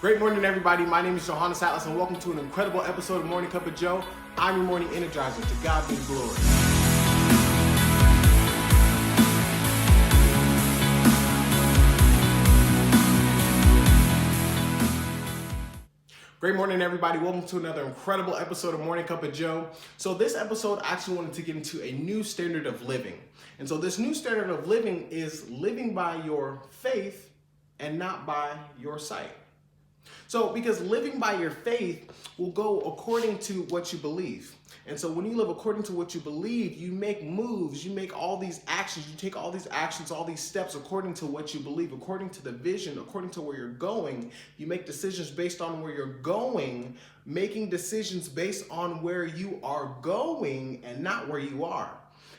Great morning, everybody. My name is Johannes Atlas, and welcome to an incredible episode of Morning Cup of Joe. I'm your morning energizer. To God be the glory. Great morning, everybody. Welcome to another incredible episode of Morning Cup of Joe. So this episode, I actually wanted to get into a new standard of living. And so this new standard of living is living by your faith and not by your sight. So because living by your faith will go according to what you believe. And so when you live according to what you believe, you make moves, you make all these actions, you take all these actions, all these steps according to what you believe, according to the vision, according to where you're going. You make decisions based on where you're going, making decisions based on where you are going and not where you are.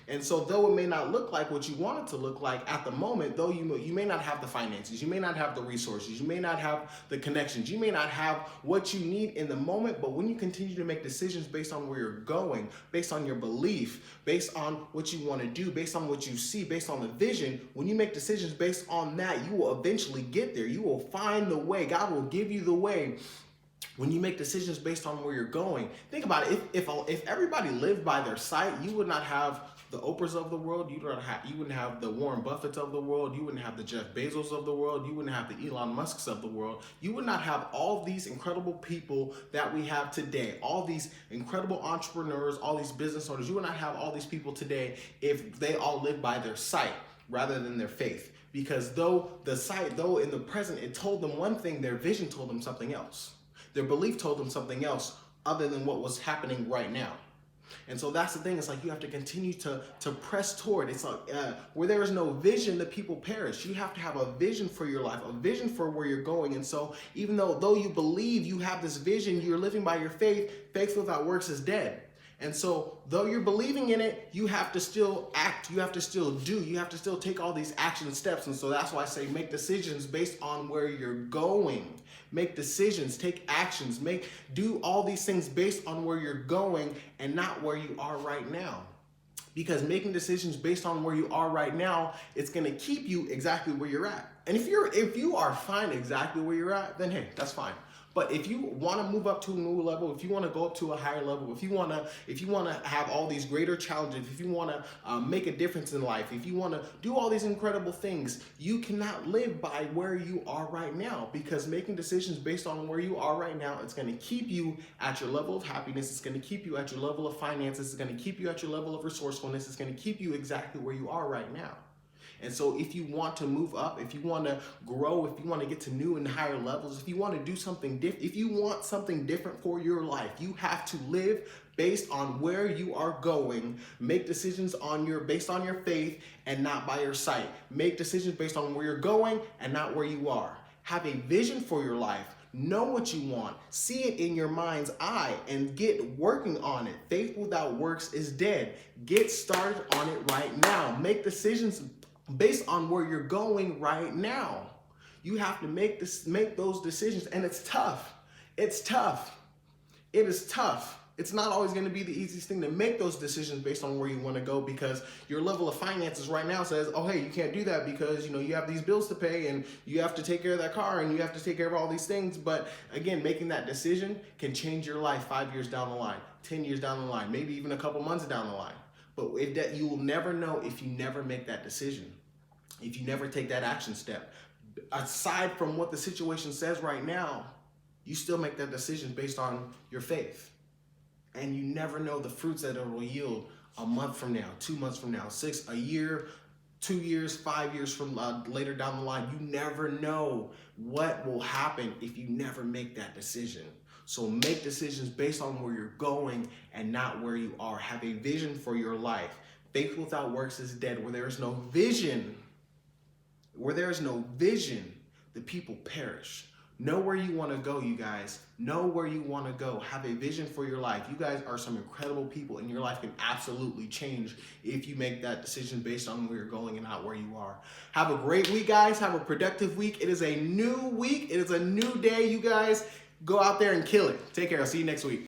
And so though it may not look like what you want it to look like at the moment, though you may not have the finances, you may not have the resources, you may not have the connections, you may not have what you need in the moment, but when you continue to make decisions based on where you're going, based on your belief, based on what you want to do, based on what you see, based on the vision, when you make decisions based on that, you will eventually get there. You will find the way. God will give you the way. When you make decisions based on where you're going, think about it. If everybody lived by their sight, you would not have the Oprahs of the world. You wouldn't have the Warren Buffetts of the world. You wouldn't have the Jeff Bezos of the world. You wouldn't have the Elon Musks of the world. You would not have all these incredible people that we have today. All these incredible entrepreneurs, all these business owners. You would not have all these people today if they all lived by their sight rather than their faith. Because though in the present it told them one thing, their vision told them something else. Their belief told them something else other than what was happening right now. And so that's the thing. It's like you have to continue to press toward. It's like where there is no vision, the people perish. You have to have a vision for your life, a vision for where you're going. And so even though you believe you have this vision, you're living by your faith, faith without works is dead. And so though you're believing in it, you have to still act, you have to still do, you have to still take all these action steps. And so that's why I say make decisions based on where you're going. Make decisions, take actions, do all these things based on where you're going and not where you are right now. Because making decisions based on where you are right now, it's gonna keep you exactly where you're at. And if you are fine exactly where you're at, then hey, that's fine. But if you want to move up to a new level, if you want to go up to a higher level, if you want to have all these greater challenges, if you want to make a difference in life, if you want to do all these incredible things, you cannot live by where you are right now, because making decisions based on where you are right now, it's going to keep you at your level of happiness. It's going to keep you at your level of finances. It's going to keep you at your level of resourcefulness. It's going to keep you exactly where you are right now. And so if you want to move up, if you want to grow, if you want to get to new and higher levels, if you want to do something different, if you want something different for your life, you have to live based on where you are going. Make decisions based on your faith and not by your sight. Make decisions based on where you're going and not where you are. Have a vision for your life. Know what you want, see it in your mind's eye, and get working on it. Faith without works is dead. Get started on it right now. Make decisions based on where you're going right now. You have to make those decisions, and it's tough. It's tough. It is tough. It's not always going to be the easiest thing to make those decisions based on where you want to go, because your level of finances right now says, oh, hey, you can't do that because, you have these bills to pay and you have to take care of that car and you have to take care of all these things. But again, making that decision can change your life 5 years down the line, 10 years down the line, maybe even a couple months down the line. But you will never know if you never make that decision, if you never take that action step. Aside from what the situation says right now, you still make that decision based on your faith. And you never know the fruits that it will yield a month from now, 2 months from now, a year, 2 years, 5 years from later down the line. You never know what will happen if you never make that decision. So make decisions based on where you're going and not where you are. Have a vision for your life. Faith without works is dead. Where there is no vision, the people perish. Know where you want to go, you guys. Know where you want to go. Have a vision for your life. You guys are some incredible people, and your life can absolutely change if you make that decision based on where you're going and not where you are. Have a great week, guys. Have a productive week. It is a new week. It is a new day, you guys. Go out there and kill it. Take care. I'll see you next week.